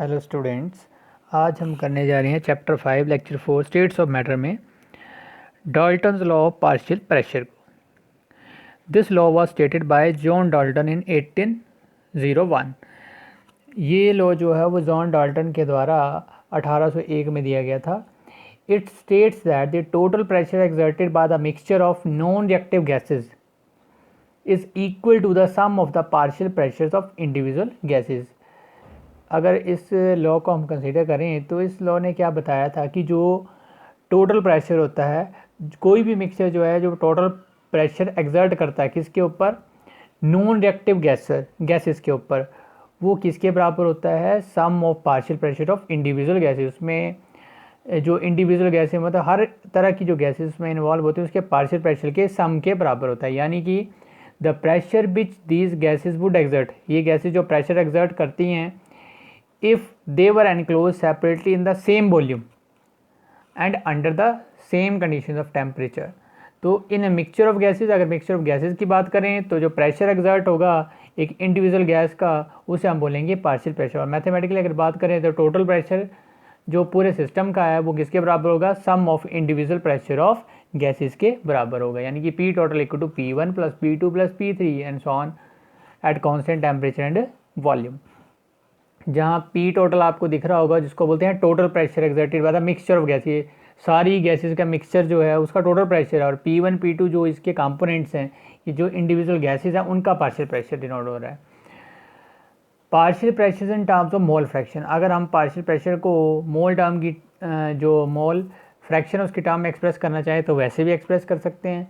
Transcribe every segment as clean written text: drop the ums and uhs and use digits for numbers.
Hello students, आज हम करने जा रहे हैं chapter 5 lecture 4 states of matter में Dalton's law of partial pressure को। This law was stated by John Dalton in 1801। ये लॉ जो है वो जॉन डाल्टन के द्वारा 1801 में दिया गया था। It states that the total pressure exerted by the mixture of non reactive gases is equal to the sum of the partial pressures of individual gases. अगर इस लॉ को हम कंसीडर करें तो इस लॉ ने क्या बताया था कि जो टोटल प्रेशर होता है, कोई भी मिक्सचर जो है जो टोटल प्रेशर एक्सर्ट करता है किसके ऊपर, नॉन रिएक्टिव गैसेस के ऊपर, वो किसके बराबर होता है, sum of partial pressure of individual gases. उसमें जो इंडिविजुअल गैसेस मतलब हर तरह की जो गैसेस उसमें इन्वॉल्व होती है उसके पार्शियल प्रेशर के सम के बराबर होता है। यानी कि the pressure which these gases would exert, ये गैसेस जो प्रेशर एक्सर्ट करती हैं, if they were enclosed separately in the same volume and under the same conditions of temperature। तो इन मिक्सचर ऑफ गैसेस, अगर मिक्सचर ऑफ गैसेस की बात करें तो जो प्रेशर एक्सर्ट होगा एक इंडिविजुअल गैस का उसे हम बोलेंगे पार्शियल प्रेशर। और मैथमेटिकली अगर बात करें तो टोटल प्रेशर जो पूरे सिस्टम का है वो किसके बराबर होगा, sum of individual pressure of gases के बराबर होगा। यानी कि P total equal to P1 plus P2 plus P3 and so on at constant temperature and volume. जहाँ पी टोटल आपको दिख रहा होगा जिसको बोलते हैं total pressure exerted by the mixture of gas, ये सारी गैसेस का मिक्सचर जो है उसका टोटल प्रेशर है। और P1 P2 जो इसके कंपोनेंट्स हैं, ये जो इंडिविजुअल गैसेस हैं उनका पार्शियल प्रेशर डिनोट हो रहा है। Partial pressure in terms of mole fraction, अगर हम पार्शियल प्रेशर को मोल टर्म की जो मोल फ्रैक्शन उसके टर्म में एक्सप्रेस करना चाहें तो वैसे भी एक्सप्रेस कर सकते हैं।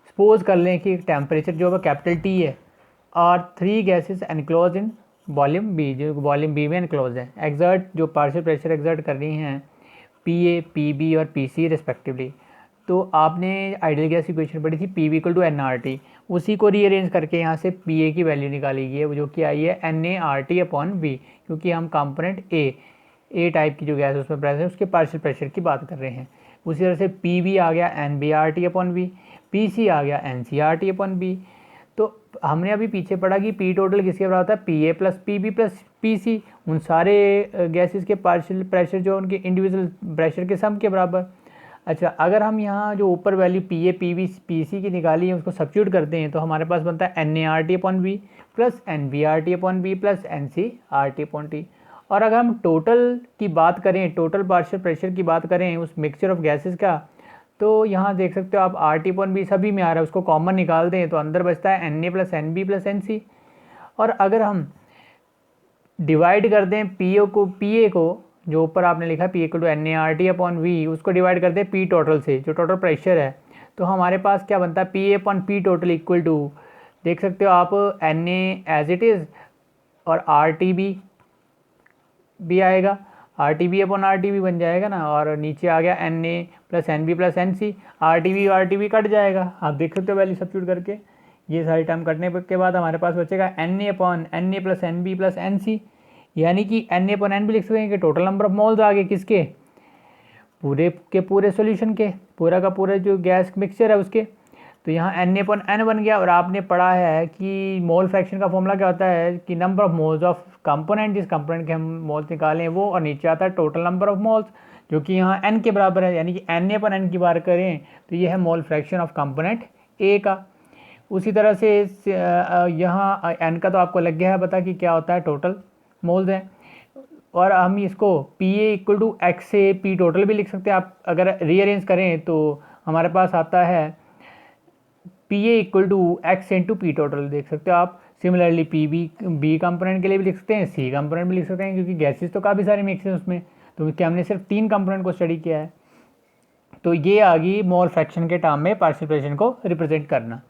सपोज कर लें कि टेम्परेचर जो है कैपिटल T है और 3 gases enclose in volume B, जो वॉल्यूम बी में एनक्लोज है। एक्सर्ट जो पार्शियल प्रेशर एक्सर्ट कर रही हैं PA, PB और PC रिस्पेक्टिवली। तो आपने आइडियल गैस इक्वेशन पढ़ी थी PV इक्वल टू NRT, उसी को रीअरेंज करके यहाँ से PA की वैल्यू निकाली गई है जो कि आई है NART अपॉन V, क्योंकि हम कंपोनेंट ए टाइप की जो गैस है उसमें प्रेजेंट है उसके पार्शियल प्रेशर की बात कर रहे हैं। उसी तरह से PV आ गया NBRT अपॉन V, PC आ गया NCRT अपॉन B। तो हमने अभी पीछे पढ़ा कि पी टोटल किसके बराबर था, PA plus PB plus PC, उन सारे गैसेस के पार्शियल प्रेशर जो उनके इंडिविजुअल प्रेशर के सम के बराबर। अच्छा, अगर हम यहाँ जो ऊपर वैल्यू PA PB PC की निकाली है उसको सब्स्टिट्यूट करते हैं तो हमारे पास बनता है NART upon V plus NBRT upon B plus NCRT upon T। और अगर हम टोटल की बात करें, टोटल पार्शियल प्रेशर की बात करें उस मिक्सचर ऑफ गैसेस का, तो यहाँ देख सकते हो आप RT अपॉन B सभी में आ रहा है, उसको कॉमन निकाल दें तो अंदर बचता है Na plus NB plus NC। और अगर हम डिवाइड कर दें PA को जो ऊपर आपने लिखा है P equal to NART upon V, उसको डिवाइड कर दें P टोटल से जो टोटल प्रेशर है, तो हमारे पास क्या बनता है PA upon P total equal to, देख सकते हो आप Na एज इट इज़ और RTB भी आएगा, RTB अपॉन RTB बन जाएगा ना, और नीचे आ गया Na plus NB plus NC, RTB cut जाएगा। आप देख सकते हो वैल्यू सब्स्टिट्यूट करके, ये सारी टर्म कटने के बाद हमारे पास बचेगा Na upon Na plus NB plus NC। यानी कि Na अपॉन NB लिख सकते हैं कि टोटल नंबर ऑफ मोल्स आ गए किसके, पूरे के पूरे सॉल्यूशन के, पूरा का पूरा जो गैस मिक्सचर है उसके। तो यहाँ Na अपॉन N बन गया। और आपने पढ़ा है कि मोल फ्रैक्शन का फॉर्मूला क्या होता है कि number of moles of component, जिस कंपोनेंट के हम मोल्स निकालें वो, और नीचे आता है टोटल नंबर ऑफ मोल्स जो कि यहाँ N के बराबर है। यानी कि Na अपॉन N की बात करें तो ये है mole fraction of component A का। उसी तरह से यहाँ N का तो आपको लग गया है पता कि क्या होता है, टोटल मोल्स हैं। और हम इसको PA इक्वल टू X से P टोटल भी लिख सकते हैं। आप अगर रीअरेंज करें तो हमारे पास आता है PA equal to X into P total, देख सकते हो आप। सिमिलरली B कंपोनेंट के लिए भी लिख सकते हैं, C कंपोनेंट भी लिख सकते हैं, क्योंकि गैसेस तो काफ़ी सारे मिक्स हैं उसमें, तो क्या हमने सिर्फ 3 कंपोनेंट को स्टडी किया है। तो ये आ गई मोल फ्रैक्शन के टर्म में पार्शियल प्रेशर को रिप्रेजेंट करना।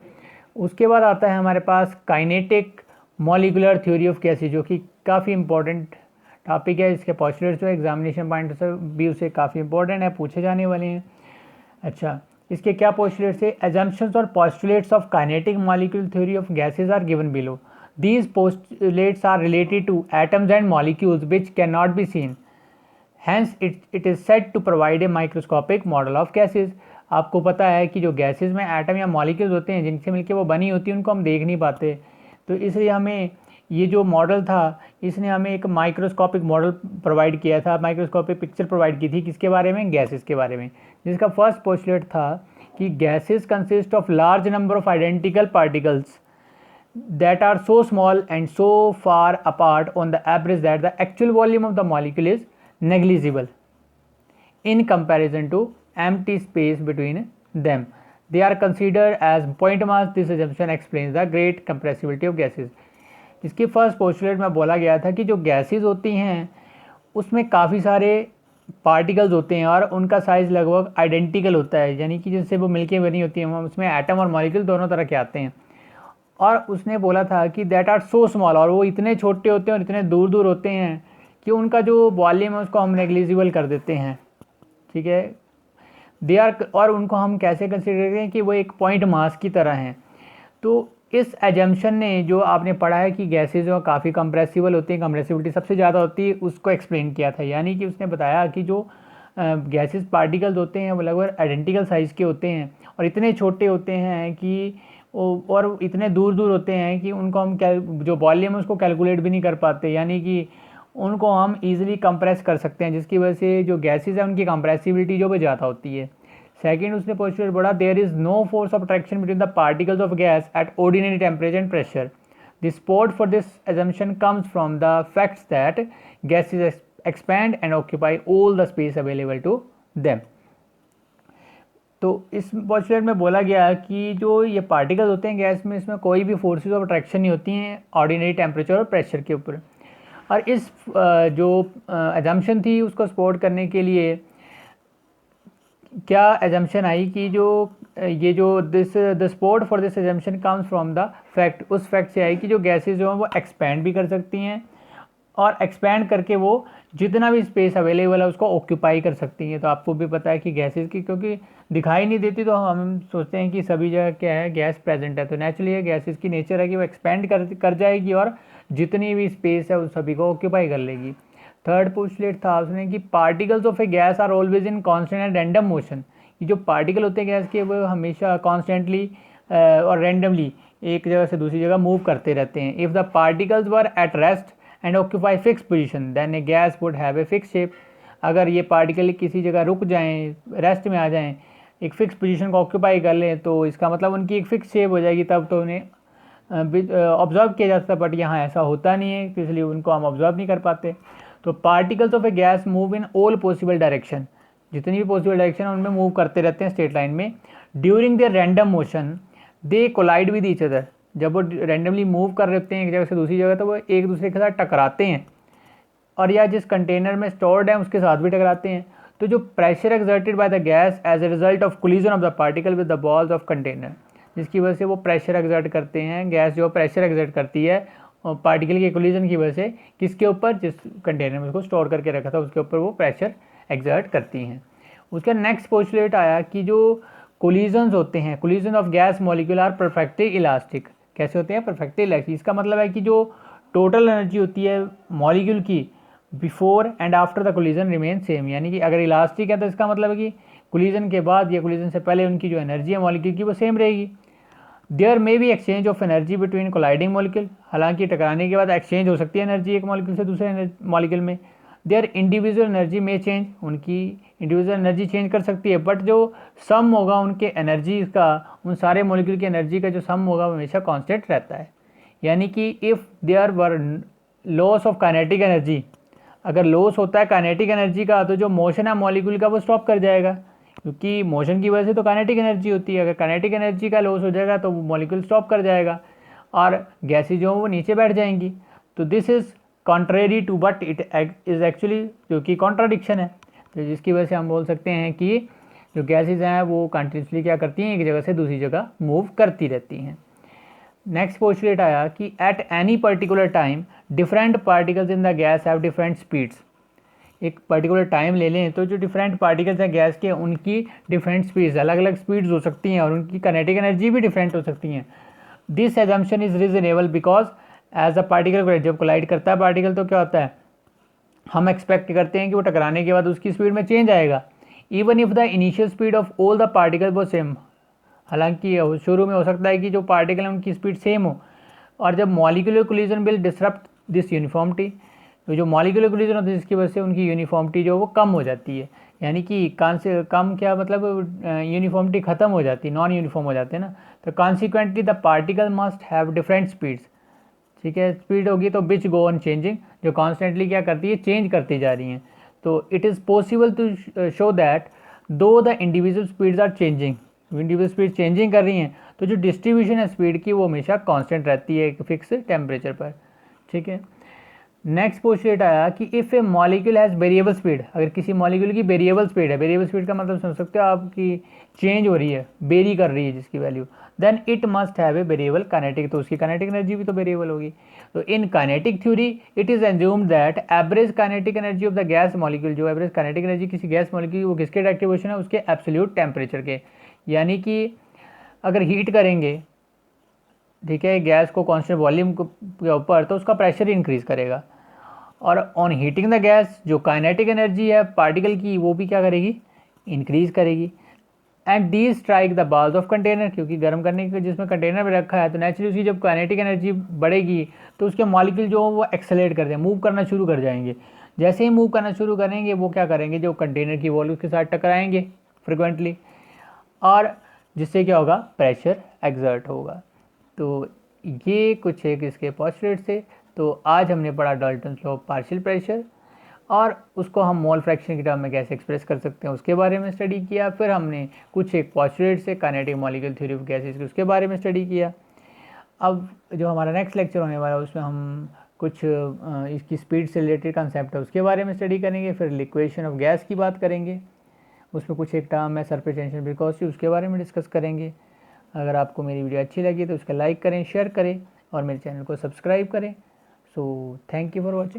उसके बाद आता है हमारे पास kinetic molecular theory of gases, जो कि काफ़ी इंपॉर्टेंट टॉपिक है। इसके पोस्टुलेट्स जो एग्जामिनेशन पॉइंट से भी उसे काफ़ी इंपॉर्टेंट है, पूछे जाने वाले हैं। अच्छा, इसके क्या पोस्टुलेट्स है, assumptions और postulates of kinetic molecule theory of gases are given below. These postulates are related to atoms and molecules which cannot be seen. Hence it is said to provide a microscopic model of gases. आपको पता है कि जो gases में atom या molecules होते हैं जिनसे मिलकर वो बनी होती है उनको हम देख नहीं पाते, तो इसलिए हमें ये जो मॉडल था इसने हमें एक माइक्रोस्कोपिक मॉडल प्रोवाइड किया था, माइक्रोस्कोपिक पिक्चर प्रोवाइड की थी किसके बारे में, गैसेस के बारे में, जिसका फर्स्ट पोस्टुलेट था कि gases consist of large number of identical particles that are so small and so far apart on the average that the actual volume of the molecule is negligible in comparison to empty space between them. They are considered as point mass. This assumption explains the great compressibility of gases. इसके first postulate में बोला गया था कि जो gases होती हैं उसमें काफ़ी सारे पार्टिकल्स होते हैं और उनका साइज़ लगभग आइडेंटिकल होता है, यानी कि जिससे वो मिलके बनी होती हैं, उसमें एटम और मॉलिक्यूल दोनों तरह के आते हैं। और उसने बोला था कि दैट आर सो स्मॉल, और वो इतने छोटे होते हैं और इतने दूर दूर होते हैं कि उनका जो वॉल्यूम है उसको हम नेग्लिजिबल कर देते हैं, ठीक है। दे आर, और उनको हम कैसे कंसिडर करते हैं कि वो एक पॉइंट मास की तरह हैं। तो इस एजम्पशन ने जो आपने पढ़ा है कि गैसेज जो काफ़ी कंप्रेसिबल होती हैं, कंप्रेसिबिलिटी सबसे ज़्यादा होती है, उसको एक्सप्लेन किया था। यानी कि उसने बताया कि जो गैसेज पार्टिकल्स होते हैं वो लगभग आइडेंटिकल साइज़ के होते हैं और इतने छोटे होते हैं कि और इतने दूर दूर होते हैं कि उनको हम जो वॉल्यूम है उसको कैलकुलेट भी नहीं कर पाते, यानी कि उनको हम ईजिली कंप्रेस कर सकते हैं, जिसकी वजह से जो गैसेज है उनकी कंप्रेसिबिलिटी जो भी ज़्यादा होती है। सेकेंड उसने पोस्टुलेट बोला, there is no force of attraction between the particles of gas at ordinary temperature and pressure. The support for this assumption comes from the facts that gases expand and occupy all the space available to them. तो इस postulate में बोला गया कि जो ये particles होते हैं गैस में, इसमें कोई भी फोर्सेस ऑफ अट्रैक्शन नहीं होती हैं ऑर्डिनरी टेम्परेचर और प्रेशर के ऊपर। और इस जो एजम्पशन थी उसको सपोर्ट करने के लिए क्या एजम्पशन आई कि जो ये जो the support for this assumption comes from the fact, उस फैक्ट से आई कि जो गैसेज जो हैं वो एक्सपैंड भी कर सकती हैं और एक्सपैंड करके वो जितना भी स्पेस अवेलेबल है उसको ऑक्यूपाई कर सकती हैं। तो आपको भी पता है कि गैसेज की क्योंकि दिखाई नहीं देती तो हम सोचते हैं कि सभी जगह क्या है, गैस प्रेजेंट है। तो नेचुरली ये गैसेज की नेचर है कि वो एक्सपैंड कर जाएगी और जितनी भी स्पेस है उस सभी को ऑक्यूपाई कर लेगी। थर्ड पोस्टुलेट था उसने कि particles of a gas are always in constant and random motion. ये जो पार्टिकल होते हैं गैस के वो हमेशा कॉन्स्टेंटली और रैंडमली एक जगह से दूसरी जगह मूव करते रहते हैं। If the particles were at rest and occupy fix position then a gas would have a fix shape. अगर ये पार्टिकल किसी जगह रुक जाएं, रेस्ट में आ जाएं, एक फिक्स पोजीशन को ऑक्यूपाई कर लें तो इसका मतलब उनकी एक फिक्स शेप हो जाएगी, तब तो उन्हें ऑब्जर्व किया जा सकता। बट यहाँ ऐसा होता नहीं है तो इसलिए उनको हम ऑब्जर्व नहीं कर पाते। तो particles of a gas move in all possible direction, जितनी भी पॉसिबल डायरेक्शन है उनमें मूव करते रहते हैं स्ट्रेट लाइन में। During their random motion they collide with each other. जब वो रैंडमली मूव कर रहे होते हैं एक जगह से दूसरी जगह तो वो एक दूसरे के साथ टकराते हैं और या जिस कंटेनर में स्टोर्ड है उसके साथ भी टकराते हैं। तो जो pressure exerted by the gas as a result of collision of the particle with the walls of container, जिसकी वजह से वो प्रेशर एक्सर्ट करते हैं, गैस जो प्रेशर एक्सर्ट करती है और पार्टिकल के कोलिजन की वजह से किसके ऊपर, जिस कंटेनर में उसको स्टोर करके रखा था उसके ऊपर वो प्रेशर एक्सर्ट करती हैं। उसका नेक्स्ट पोस्टुलेट आया कि जो कोलिजन्स होते हैं, collision of gas molecule are perfectly elastic. कैसे होते हैं, परफेक्टली इलास्टिक। इसका मतलब है कि जो टोटल एनर्जी होती है मॉलिक्यूल की before and after the collision remain same. यानी कि अगर इलास्टिक है तो इसका मतलब है कि कोलिजन के बाद या कोलिजन से पहले उनकी जो एनर्जी है मॉलिक्यूल की वो सेम रहेगी। There may be exchange of energy between colliding molecule, हालांकि टकराने के बाद एक्सचेंज हो सकती है एनर्जी एक मॉलिक्यूल से दूसरे मॉलिक्यूल में। देयर इंडिविजुअल एनर्जी में चेंज, उनकी इंडिविजुअल एनर्जी चेंज कर सकती है, बट जो सम होगा उनके एनर्जी का, उन सारे मॉलिक्यूल की एनर्जी का जो सम होगा वो हमेशा कांस्टेंट रहता है। यानी कि if there were loss of kinetic energy, अगर लॉस होता है काइनेटिक एनर्जी का तो जो मोशन है मॉलिक्यूल का वो स्टॉप कर जाएगा, क्योंकि मोशन की वजह से तो काइनेटिक एनर्जी होती है। अगर काइनेटिक एनर्जी का लॉस हो जाएगा तो वो मॉलिक्यूल स्टॉप कर जाएगा और गैसेज जो वो नीचे बैठ जाएंगी। तो this is contrary to but it is actually, जो कि कॉन्ट्राडिक्शन है, तो जिसकी वजह से हम बोल सकते हैं कि जो गैसेज हैं वो कंटिन्यूसली क्या करती हैं, एक जगह से दूसरी जगह मूव करती रहती हैं। नेक्स्ट पोस्टुलेट आया कि at any particular time different particles in the guys have different speeds. एक पर्टिकुलर टाइम ले लें तो जो डिफरेंट पार्टिकल्स हैं गैस के उनकी डिफरेंट स्पीड्स, अलग अलग स्पीड्स हो सकती हैं और उनकी काइनेटिक एनर्जी भी डिफरेंट हो सकती हैं। This assumption is reasonable because as a particle, जब कोलाइड करता है पार्टिकल तो क्या होता है, हम एक्सपेक्ट करते हैं कि वो टकराने के बाद उसकी स्पीड में चेंज आएगा। Even if the initial speed of all the particle वो सेम, हालांकि शुरू में हो सकता है कि जो पार्टिकल है उनकी स्पीड सेम हो और जब molecular collision will disrupt this uniformity, तो जो मॉलिक्यूलर कोलिजन होता है जिसकी वजह से उनकी यूनिफॉर्मिटी जो वो कम हो जाती है, यानी कि कम क्या मतलब यूनिफॉर्मिटी ख़त्म हो जाती है, नॉन यूनिफॉर्म हो जाते हैं ना। तो consequently the particle must have different speeds, ठीक है, स्पीड होगी तो विच गो ऑन चेंजिंग, जो कॉन्स्टेंटली क्या करती है, चेंज करती जा रही हैं। तो it is possible to show that though the individual speeds are changing, individual speed changing कर रही हैं, तो जो डिस्ट्रीब्यूशन है स्पीड की वो हमेशा कांस्टेंट रहती है एक फिक्स टेम्परेचर पर, ठीक है। नेक्स्ट पोस्टुलेट आया कि if A molecule has variable speed, अगर किसी मॉलिक्यूल की वेरिएबल स्पीड है, वेरिएबल स्पीड का मतलब समझ सकते हो आपकी चेंज हो रही है, वेरी कर रही है जिसकी value, then it must have a variable kinetic, तो उसकी काइनेटिक एनर्जी भी तो वेरिएबल होगी। तो in kinetic theory it is assumed that average kinetic energy of the gas molecule, जो एवरेज काइनेटिक एनर्जी किसी गैस मॉलिक्यूल वो किसके डायरेक्ट है, उसके एब्सोल्यूट टेम्परेचर के, यानी कि अगर हीट करेंगे, ठीक है, गैस को कांस्टेंट वॉल्यूम के ऊपर, तो उसका प्रेशर इंक्रीज करेगा, और ऑन हीटिंग द गैस जो काइनेटिक एनर्जी है पार्टिकल की वो भी क्या करेगी, इंक्रीज करेगी। And they strike the walls of container, क्योंकि गर्म करने के जिसमें कंटेनर में रखा है तो नेचुरली उसकी जब काइनेटिक एनर्जी बढ़ेगी तो उसके मॉलिक्यूल जो वो एक्सेलरेट कर देंगे, मूव करना शुरू कर जाएंगे। जैसे ही मूव करना शुरू करेंगे वो क्या करेंगे, जो कंटेनर की वॉल उसके साथ टकराएंगे फ्रिक्वेंटली, और जिससे क्या होगा, प्रेशर एक्सर्ट होगा। तो ये कुछ एक इसके पोस्टुलेट थे। तो आज हमने पढ़ा Dalton law of partial pressure, और उसको हम मोल फ्रैक्शन की टर्म में कैसे एक्सप्रेस कर सकते हैं उसके बारे में स्टडी किया। फिर हमने कुछ एक पोस्टुलेट से kinetic molecule theory of gases उसके बारे में स्टडी किया। अब जो हमारा नेक्स्ट लेक्चर होने वाला है उसमें हम कुछ इसकी स्पीड से रिलेटेड कंसेप्ट है उसके बारे में स्टडी करेंगे। फिर लिक्वेशन ऑफ गैस की बात करेंगे, उसमें कुछ एक टर्म है सरफेस टेंशन विस्कोसिटी, उसके बारे में डिस्कस करेंगे। अगर आपको मेरी वीडियो अच्छी लगी तो उसका लाइक करें, शेयर करें और मेरे चैनल को सब्सक्राइब करें। So thank you for watching.